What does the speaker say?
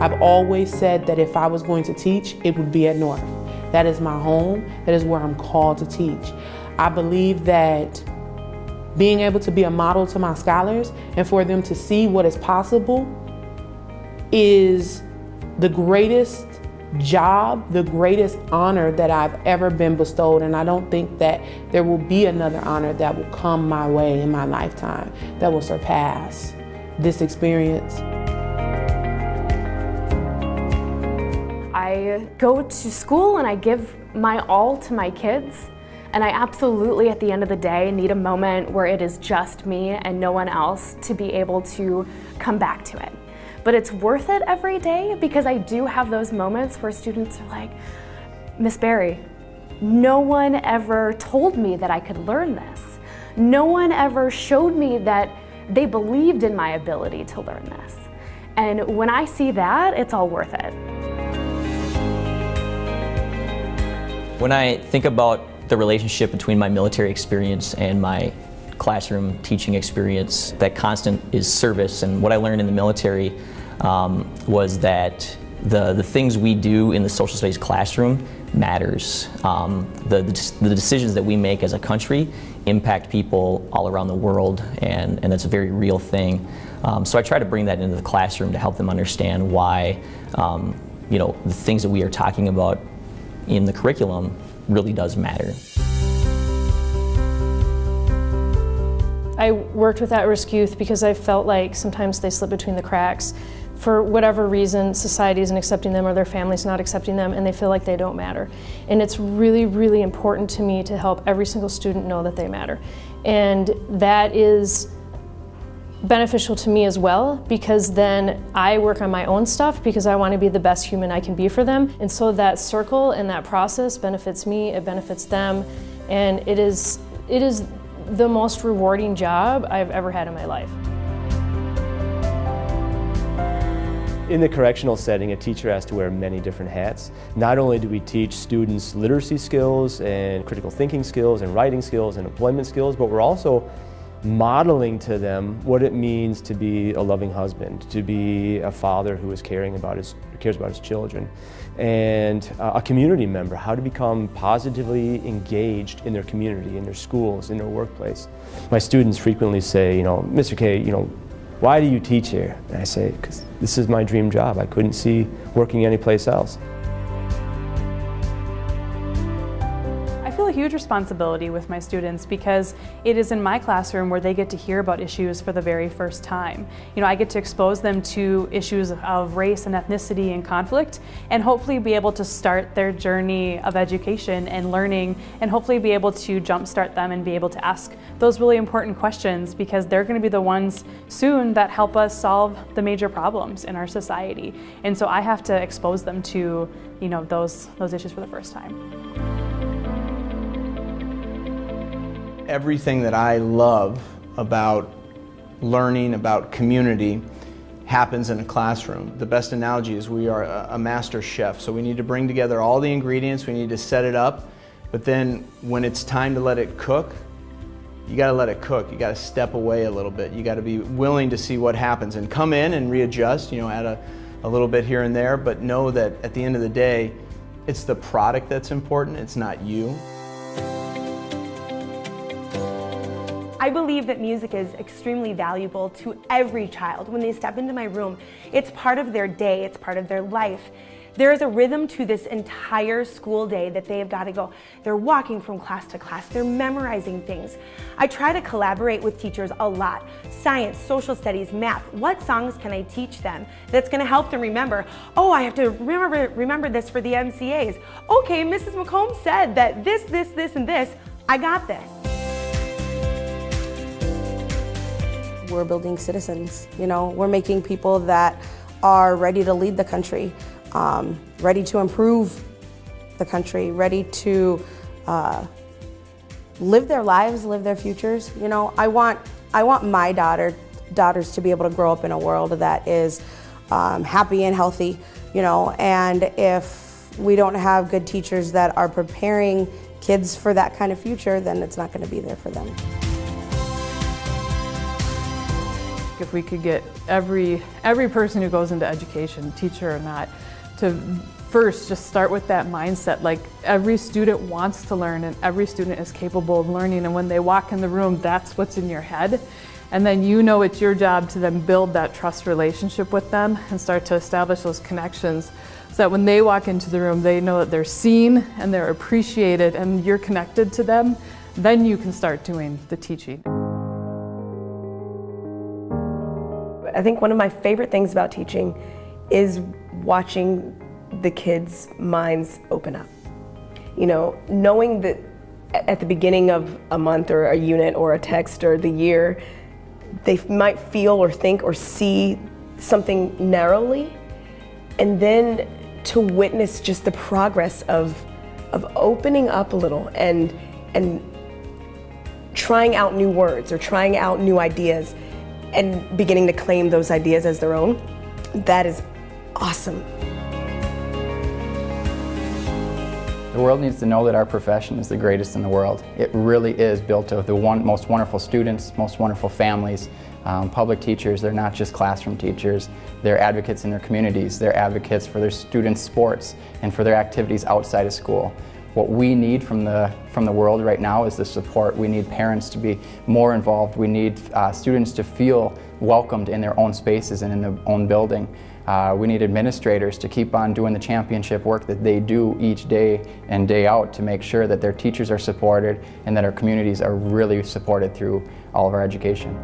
I've always said that if I was going to teach, it would be at North. That is my home. That is where I'm called to teach. I believe that being able to be a model to my scholars and for them to see what is possible is the greatest job, the greatest honor that I've ever been bestowed, and I don't think that there will be another honor that will come my way in my lifetime that will surpass this experience. I go to school and I give my all to my kids, and I absolutely at the end of the day need a moment where it is just me and no one else to be able to come back to it. But it's worth it every day because I do have those moments where students are like, Miss Berry, no one ever told me that I could learn this. No one ever showed me that they believed in my ability to learn this. And when I see that, it's all worth it. When I think about the relationship between my military experience and my classroom teaching experience, that constant is service. And what I learned in the military was that the things we do in the social studies classroom matters. The decisions that we make as a country impact people all around the world, and that's a very real thing. So I try to bring that into the classroom to help them understand why the things that we are talking about in the curriculum really does matter. I worked with at-risk youth because I felt like sometimes they slip between the cracks. For whatever reason, society isn't accepting them or their family's not accepting them, and they feel like they don't matter. And it's really, really important to me to help every single student know that they matter. And that is beneficial to me as well, because then I work on my own stuff because I want to be the best human I can be for them. And so that circle and that process benefits me, it benefits them, and it is the most rewarding job I've ever had in my life. In the correctional setting, a teacher has to wear many different hats. Not only do we teach students literacy skills and critical thinking skills and writing skills and employment skills, but we're also modeling to them what it means to be a loving husband, to be a father who cares about his children, and a community member, how to become positively engaged in their community, in their schools, in their workplace. My students frequently say, Mr. K, why do you teach here? And I say, because this is my dream job. I couldn't see working anyplace else. I feel a huge responsibility with my students because it is in my classroom where they get to hear about issues for the very first time. I get to expose them to issues of race and ethnicity and conflict, and hopefully be able to start their journey of education and learning, and hopefully be able to jumpstart them and be able to ask those really important questions, because they're going to be the ones soon that help us solve the major problems in our society. And so I have to expose them to those issues for the first time. Everything that I love about learning, about community, happens in a classroom. The best analogy is we are a master chef, so we need to bring together all the ingredients, we need to set it up, but then when it's time to let it cook, you gotta let it cook. You gotta step away a little bit. You gotta be willing to see what happens and come in and readjust, add a little bit here and there, but know that at the end of the day, it's the product that's important, it's not you. I believe that music is extremely valuable to every child. When they step into my room, it's part of their day, it's part of their life. There is a rhythm to this entire school day that they have got to go. They're walking from class to class, they're memorizing things. I try to collaborate with teachers a lot. Science, social studies, math. What songs can I teach them that's going to help them remember? Oh, I have to remember this for the MCAs. Okay, Mrs. McComb said that this, and this. I got this. We're building citizens, we're making people that are ready to lead the country, ready to improve the country, ready to live their lives, live their futures. I want my daughters to be able to grow up in a world that is happy and healthy, and if we don't have good teachers that are preparing kids for that kind of future, then it's not going to be there for them. if we could get every person who goes into education, teacher or not, to first just start with that mindset, like every student wants to learn and every student is capable of learning, and when they walk in the room, that's what's in your head. And then you know it's your job to then build that trust relationship with them and start to establish those connections so that when they walk into the room, they know that they're seen and they're appreciated and you're connected to them. Then you can start doing the teaching. I think one of my favorite things about teaching is watching the kids' minds open up. You know, knowing that at the beginning of a month or a unit or a text or the year, they might feel or think or see something narrowly, and then to witness just the progress of opening up a little and trying out new words or trying out new ideas and beginning to claim those ideas as their own, that is awesome. The world needs to know that our profession is the greatest in the world. It really is built of the most wonderful students, most wonderful families. Public teachers, they're not just classroom teachers, they're advocates in their communities, they're advocates for their students' sports and for their activities outside of school. What we need from the world right now is the support. We need parents to be more involved. We need students to feel welcomed in their own spaces and in their own building. We need administrators to keep on doing the championship work that they do each day and day out to make sure that their teachers are supported and that our communities are really supported through all of our education.